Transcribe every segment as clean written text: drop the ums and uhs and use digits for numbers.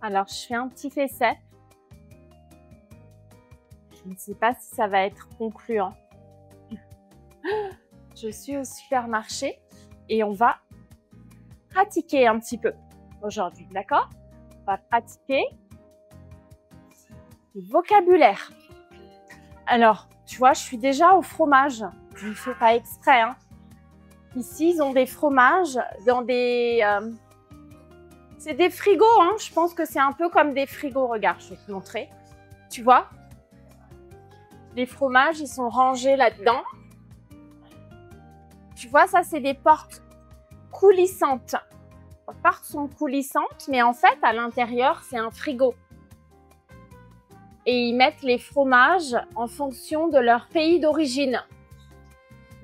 Alors, je fais un petit essai. Je ne sais pas si ça va être concluant. Je suis au supermarché et on va pratiquer un petit peu aujourd'hui, d'accord? On va pratiquer le vocabulaire. Alors, tu vois, je suis déjà au fromage. Je ne fais pas exprès, hein. Ici, ils ont des fromages dans des... c'est des frigos, hein. Je pense que c'est un peu comme des frigos. Regarde, je vais te montrer. Tu vois? Les fromages, ils sont rangés là-dedans. Tu vois, ça, c'est des portes coulissantes. Les portes sont coulissantes, mais en fait, à l'intérieur, c'est un frigo. Et ils mettent les fromages en fonction de leur pays d'origine.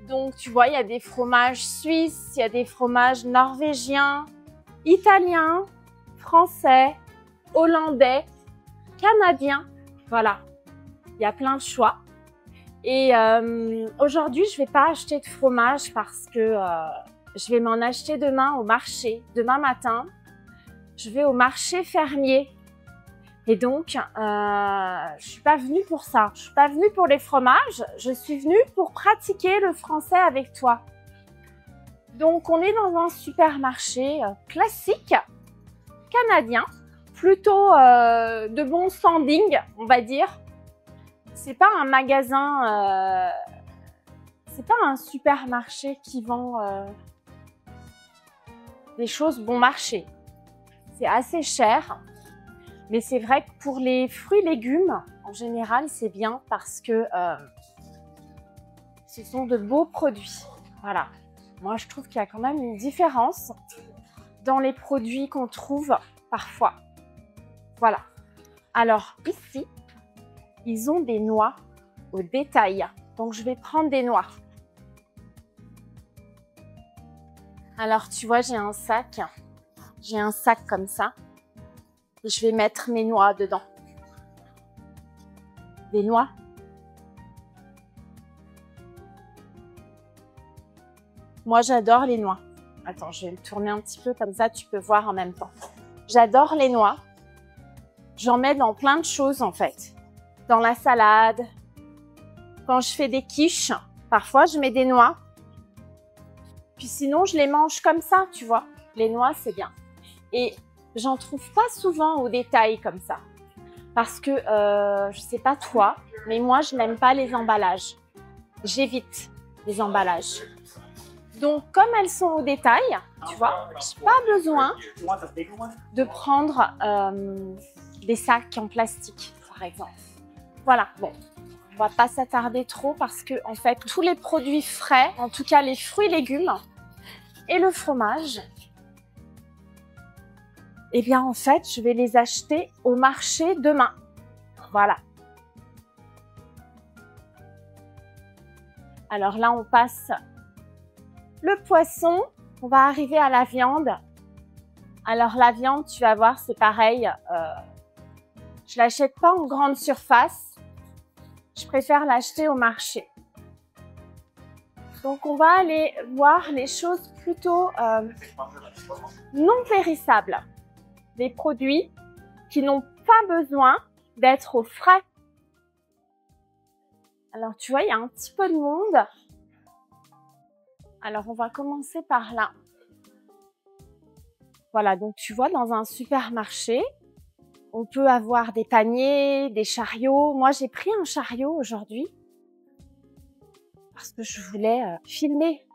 Donc, tu vois, il y a des fromages suisses, il y a des fromages norvégiens, italiens, français, hollandais, canadiens. Voilà, il y a plein de choix. Et aujourd'hui, je ne vais pas acheter de fromage parce que je vais m'en acheter demain au marché. Demain matin, je vais au marché fermier. Et donc, je suis pas venue pour ça. Je suis pas venue pour les fromages. Je suis venue pour pratiquer le français avec toi. Donc, on est dans un supermarché classique, canadien, plutôt de bon standing, on va dire. C'est pas un magasin, c'est pas un supermarché qui vend des choses bon marché. C'est assez cher. Mais c'est vrai que pour les fruits et légumes, en général, c'est bien parce que ce sont de beaux produits. Voilà. Moi, je trouve qu'il y a quand même une différence dans les produits qu'on trouve parfois. Voilà. Alors, ici, ils ont des noix au détail. Donc, je vais prendre des noix. Alors, tu vois, j'ai un sac. J'ai un sac comme ça. Je vais mettre mes noix dedans. Des noix. Moi, j'adore les noix. Attends, je vais le tourner un petit peu comme ça, tu peux voir en même temps. J'adore les noix. J'en mets dans plein de choses en fait. Dans la salade. Quand je fais des quiches, parfois je mets des noix. Puis sinon, je les mange comme ça, tu vois. Les noix, c'est bien. Et j'en trouve pas souvent au détail comme ça. Parce que, je sais pas toi, mais moi, je n'aime pas les emballages. J'évite les emballages. Donc, comme elles sont au détail, tu vois, j'ai pas besoin de prendre des sacs en plastique, par exemple. Voilà, bon, on va pas s'attarder trop parce que, en fait, tous les produits frais, en tout cas les fruits et légumes et le fromage, eh bien, en fait, je vais les acheter au marché demain. Voilà. Alors là, on passe le poisson. On va arriver à la viande. Alors, la viande, tu vas voir, c'est pareil. Je l'achète pas en grande surface. Je préfère l'acheter au marché. Donc, on va aller voir les choses plutôt non périssables. Des produits qui n'ont pas besoin d'être au frais. Alors, tu vois, il y a un petit peu de monde. Alors, on va commencer par là. Voilà, donc tu vois, dans un supermarché, on peut avoir des paniers, des chariots. Moi, j'ai pris un chariot aujourd'hui parce que je voulais filmer.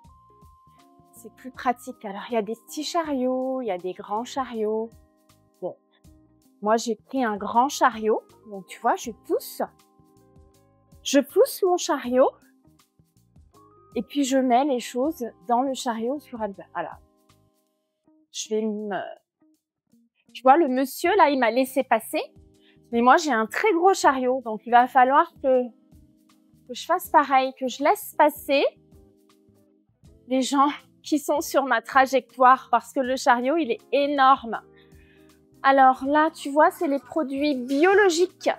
C'est plus pratique. Alors, il y a des petits chariots, il y a des grands chariots. Bon, moi, j'ai pris un grand chariot. Donc, tu vois, je pousse mon chariot et puis je mets les choses dans le chariot sur un... Voilà. Je vais me... Tu vois, le monsieur, là, il m'a laissé passer. Mais moi, j'ai un très gros chariot. Donc, il va falloir que je fasse pareil, que je laisse passer les gens qui sont sur ma trajectoire parce que le chariot, il est énorme. Alors là, tu vois, c'est les produits biologiques.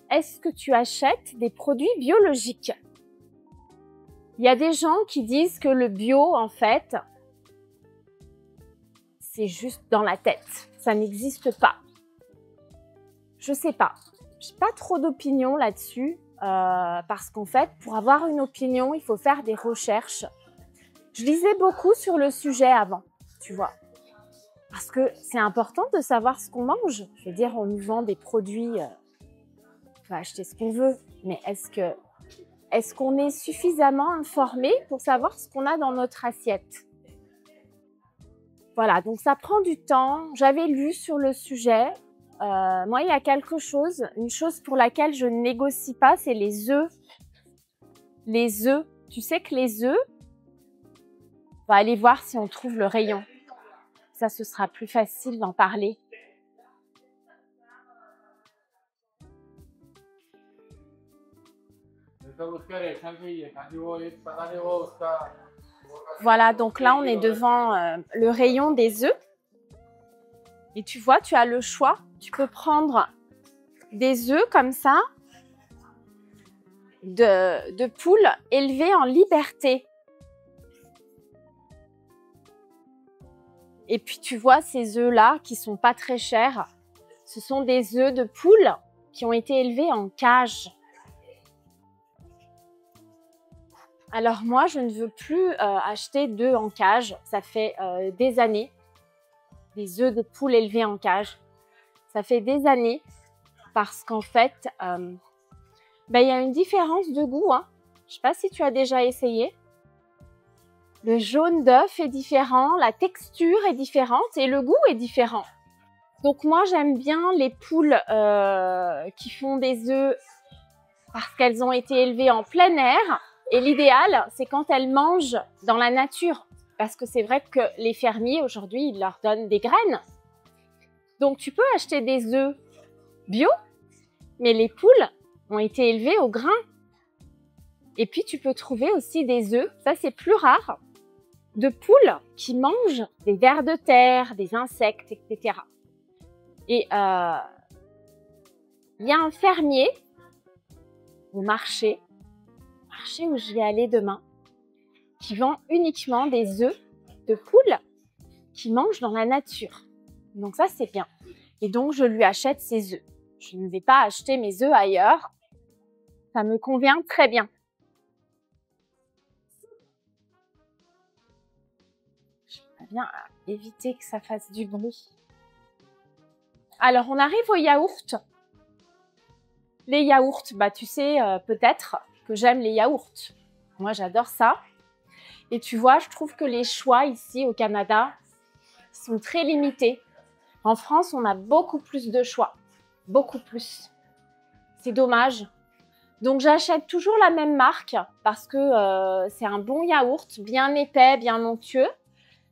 Est-ce que tu achètes des produits biologiques? Il y a des gens qui disent que le bio, en fait, c'est juste dans la tête. Ça n'existe pas. Je sais pas. J'ai pas trop d'opinion là-dessus parce qu'en fait, pour avoir une opinion, il faut faire des recherches. Je lisais beaucoup sur le sujet avant, tu vois. Parce que c'est important de savoir ce qu'on mange. Je veux dire, on nous vend des produits, on peut acheter ce qu'on veut, mais est-ce qu'on est suffisamment informé pour savoir ce qu'on a dans notre assiette? Voilà, donc ça prend du temps. J'avais lu sur le sujet. Moi, il y a quelque chose, une chose pour laquelle je ne négocie pas, c'est les œufs. Les œufs. Tu sais que les œufs, on va aller voir si on trouve le rayon. Ça, ce sera plus facile d'en parler. Voilà, donc là, on est devant le rayon des œufs. Et tu vois, tu as le choix. Tu peux prendre des œufs comme ça, de poules élevées en liberté. Et puis, tu vois ces œufs-là qui sont pas très chers. Ce sont des œufs de poules qui ont été élevés en cage. Alors moi, je ne veux plus acheter d'œufs en cage. Ça fait des années. Des œufs de poules élevés en cage. Ça fait des années parce qu'en fait, y a une différence de goût. Hein. Je ne sais pas si tu as déjà essayé. Le jaune d'œuf est différent, la texture est différente et le goût est différent. Donc moi, j'aime bien les poules qui font des œufs parce qu'elles ont été élevées en plein air. Et l'idéal, c'est quand elles mangent dans la nature. Parce que c'est vrai que les fermiers, aujourd'hui, ils leur donnent des graines. Donc, tu peux acheter des œufs bio, mais les poules ont été élevées au grain. Et puis, tu peux trouver aussi des œufs, ça c'est plus rare, de poules qui mangent des vers de terre, des insectes, etc. Et il y a un fermier au marché où je vais aller demain, qui vend uniquement des œufs de poules qui mangent dans la nature. Donc ça, c'est bien. Et donc, je lui achète ses œufs. Je ne vais pas acheter mes œufs ailleurs. Ça me convient très bien. Je vais bien éviter que ça fasse du bruit. Alors, on arrive aux yaourts. Les yaourts, tu sais peut-être que j'aime les yaourts. Moi, j'adore ça. Et tu vois, je trouve que les choix ici au Canada sont très limités. En France, on a beaucoup plus de choix. Beaucoup plus. C'est dommage. Donc, j'achète toujours la même marque parce que c'est un bon yaourt, bien épais, bien onctueux.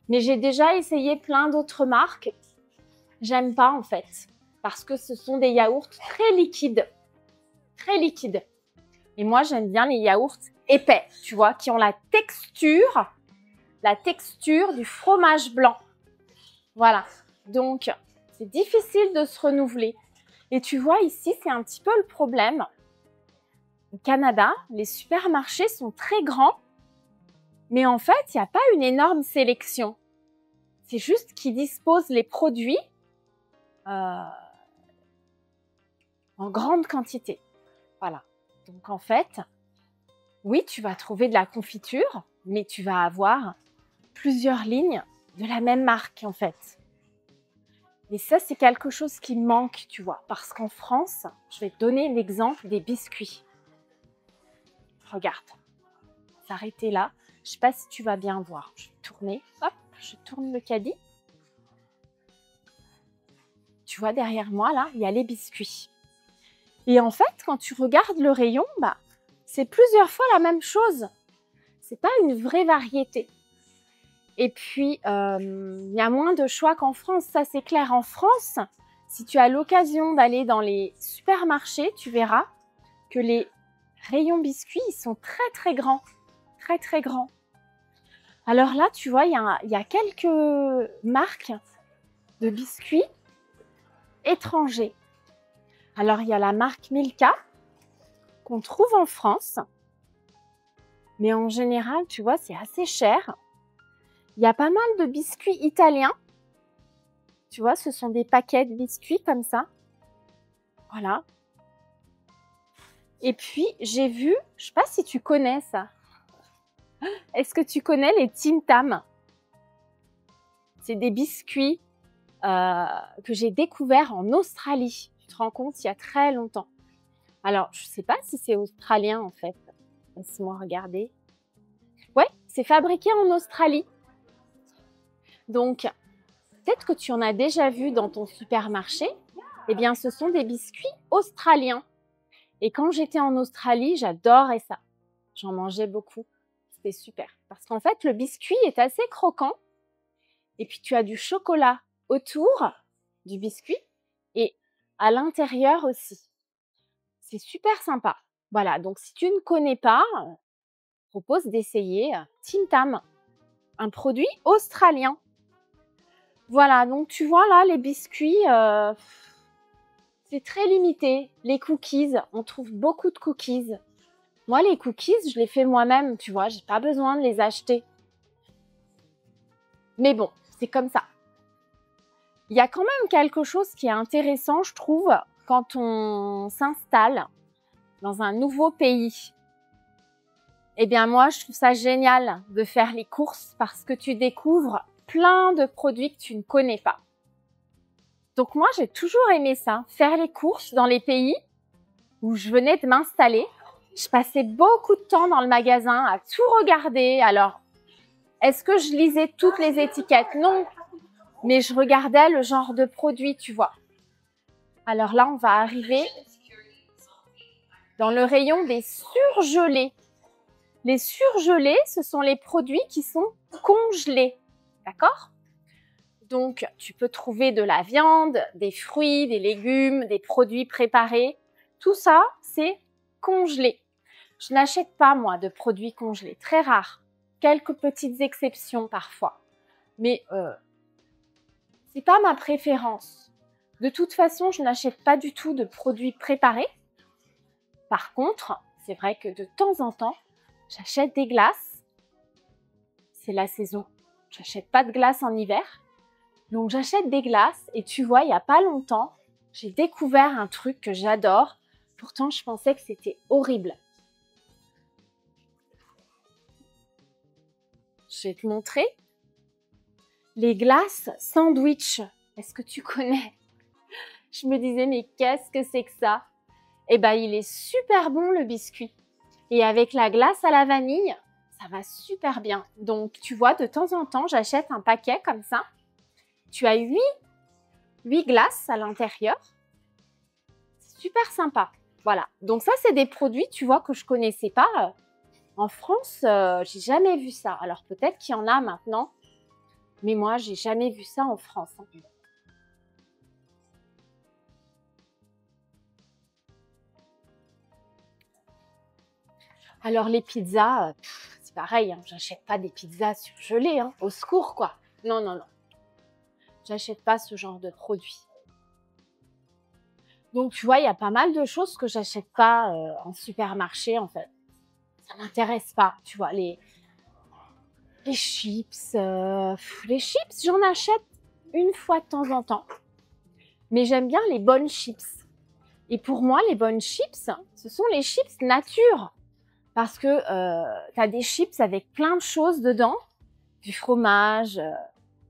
Mais j'ai déjà essayé plein d'autres marques. J'aime pas en fait parce que ce sont des yaourts très liquides. Très liquides. Et moi, j'aime bien les yaourts épais, tu vois, qui ont la texture du fromage blanc. Voilà. Donc, c'est difficile de se renouveler. Et tu vois, ici, c'est un petit peu le problème. Au Canada, les supermarchés sont très grands, mais en fait, il n'y a pas une énorme sélection. C'est juste qu'ils disposent les produits en grande quantité. Voilà. Donc, en fait, oui, tu vas trouver de la confiture, mais tu vas avoir plusieurs lignes de la même marque, en fait. Et ça, c'est quelque chose qui manque, tu vois. Parce qu'en France, je vais te donner l'exemple des biscuits. Regarde. On va s'arrêter là. Je ne sais pas si tu vas bien voir. Je vais tourner. Hop, je tourne le caddie. Tu vois, derrière moi, là, il y a les biscuits. Et en fait, quand tu regardes le rayon, c'est plusieurs fois la même chose. C'est pas une vraie variété. Et puis, il y a moins de choix qu'en France, ça c'est clair. En France, si tu as l'occasion d'aller dans les supermarchés, tu verras que les rayons biscuits, ils sont très très grands. Très très grands. Alors là, tu vois, il y a quelques marques de biscuits étrangers. Alors, il y a la marque Milka qu'on trouve en France. Mais en général, tu vois, c'est assez cher. Il y a pas mal de biscuits italiens Tu vois, ce sont des paquets de biscuits comme ça. Voilà. Et puis, j'ai vu, je sais pas si tu connais ça. Est-ce que tu connais les Tim Tam? C'est des biscuits que j'ai découverts en Australie. Tu te rends compte, il y a très longtemps. Alors, je sais pas si c'est australien en fait. Laisse-moi regarder. Ouais, c'est fabriqué en Australie. Donc, peut-être que tu en as déjà vu dans ton supermarché. Eh bien, ce sont des biscuits australiens. Et quand j'étais en Australie, j'adorais ça. J'en mangeais beaucoup. C'était super. Parce qu'en fait, le biscuit est assez croquant. Et puis, tu as du chocolat autour du biscuit et à l'intérieur aussi. C'est super sympa. Voilà, donc si tu ne connais pas, je propose d'essayer Tim Tam, un produit australien. Voilà, donc tu vois là, les biscuits, c'est très limité. Les cookies, on trouve beaucoup de cookies. Moi, les cookies, je les fais moi-même, tu vois, j'ai pas besoin de les acheter. Mais bon, c'est comme ça. Il y a quand même quelque chose qui est intéressant, je trouve, quand on s'installe dans un nouveau pays. Eh bien, moi, je trouve ça génial de faire les courses parce que tu découvres plein de produits que tu ne connais pas. Donc moi, j'ai toujours aimé ça, faire les courses dans les pays où je venais de m'installer. Je passais beaucoup de temps dans le magasin à tout regarder. Alors, est-ce que je lisais toutes les étiquettes? Non, mais je regardais le genre de produit, tu vois. Alors là, on va arriver dans le rayon des surgelés. Les surgelés, ce sont les produits qui sont congelés, d'accord? Donc, tu peux trouver de la viande, des fruits, des légumes, des produits préparés. Tout ça, c'est congelé. Je n'achète pas, moi, de produits congelés. Très rare. Quelques petites exceptions parfois. Mais c'est pas ma préférence. De toute façon, je n'achète pas du tout de produits préparés. Par contre, c'est vrai que de temps en temps, j'achète des glaces. C'est la saison. J'achète pas de glace en hiver. Donc, j'achète des glaces et tu vois, il n'y a pas longtemps, j'ai découvert un truc que j'adore. Pourtant, je pensais que c'était horrible. Je vais te montrer. Les glaces sandwich. Est-ce que tu connais? Je me disais, mais qu'est-ce que c'est que ça? Eh ben, il est super bon le biscuit. Et avec la glace à la vanille, ça va super bien. Donc, tu vois, de temps en temps, j'achète un paquet comme ça. Tu as 8 glaces à l'intérieur. C'est super sympa. Voilà. Donc ça, c'est des produits, tu vois, que je connaissais pas. En France, j'ai jamais vu ça. Alors peut-être qu'il y en a maintenant, mais moi, j'ai jamais vu ça en France. Alors les pizzas, c'est pareil. Hein, j'achète pas des pizzas surgelées. Hein, au secours, quoi. Non, non, non. J'achète pas ce genre de produits. Donc, tu vois, il y a pas mal de choses que j'achète pas en supermarché, en fait. Ça m'intéresse pas, tu vois, les chips. Les chips, j'en achète une fois de temps en temps. Mais j'aime bien les bonnes chips. Et pour moi, les bonnes chips, ce sont les chips nature. Parce que tu as des chips avec plein de choses dedans. Du fromage,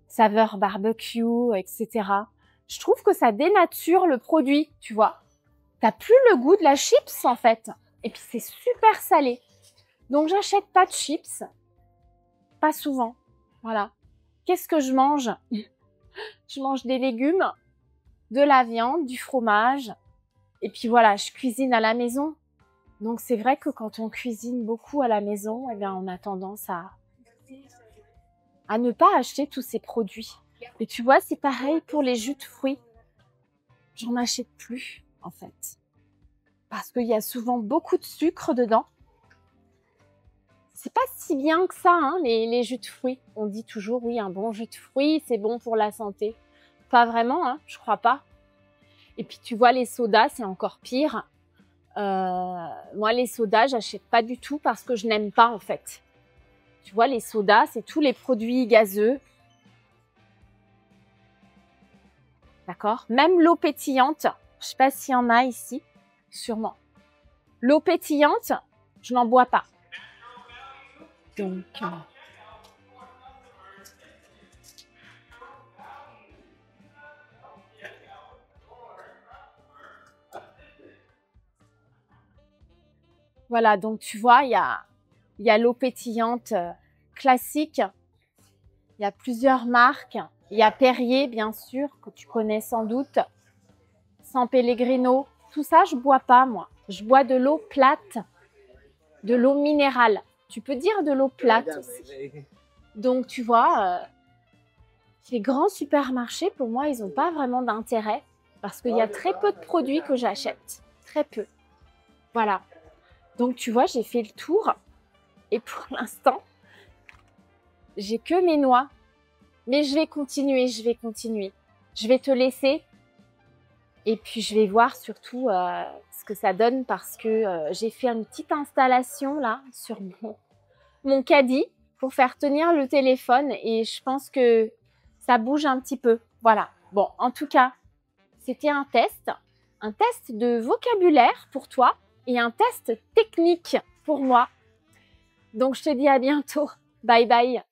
saveur barbecue, etc. Je trouve que ça dénature le produit, tu vois. T'as plus le goût de la chips, en fait. Et puis, c'est super salé. Donc, j'achète pas de chips. Pas souvent. Voilà. Qu'est-ce que je mange? Je mange des légumes, de la viande, du fromage. Et puis, voilà, je cuisine à la maison. Donc, c'est vrai que quand on cuisine beaucoup à la maison, eh bien, on a tendance à ne pas acheter tous ces produits. Et tu vois, c'est pareil pour les jus de fruits. J'en achète plus, en fait. Parce qu'il y a souvent beaucoup de sucre dedans. C'est pas si bien que ça, hein, les jus de fruits. On dit toujours, oui, un bon jus de fruits, c'est bon pour la santé. Pas vraiment, hein, je crois pas. Et puis, tu vois, les sodas, c'est encore pire. Moi, les sodas, j'achète pas du tout parce que je n'aime pas, en fait. Tu vois, les sodas, c'est tous les produits gazeux. D'accord? Même l'eau pétillante, je sais pas s'il y en a ici, sûrement. L'eau pétillante, je n'en bois pas. Donc, voilà, donc tu vois, il y a l'eau pétillante classique. Il y a plusieurs marques. Il y a Perrier, bien sûr, que tu connais sans doute. San Pellegrino. Tout ça, je bois pas, moi. Je bois de l'eau plate, de l'eau minérale. Tu peux dire de l'eau plate aussi. Donc, tu vois, les grands supermarchés, pour moi, ils n'ont pas vraiment d'intérêt parce qu'il y a très peu de produits que j'achète. Très peu. Voilà. Donc, tu vois, j'ai fait le tour. Et pour l'instant, j'ai que mes noix. Mais je vais continuer, je vais continuer. Je vais te laisser. Et puis, je vais voir surtout ce que ça donne parce que j'ai fait une petite installation là sur mon caddie pour faire tenir le téléphone. Et je pense que ça bouge un petit peu. Voilà. Bon, en tout cas, c'était un test de vocabulaire pour toi et un test technique pour moi. Donc, je te dis à bientôt. Bye bye.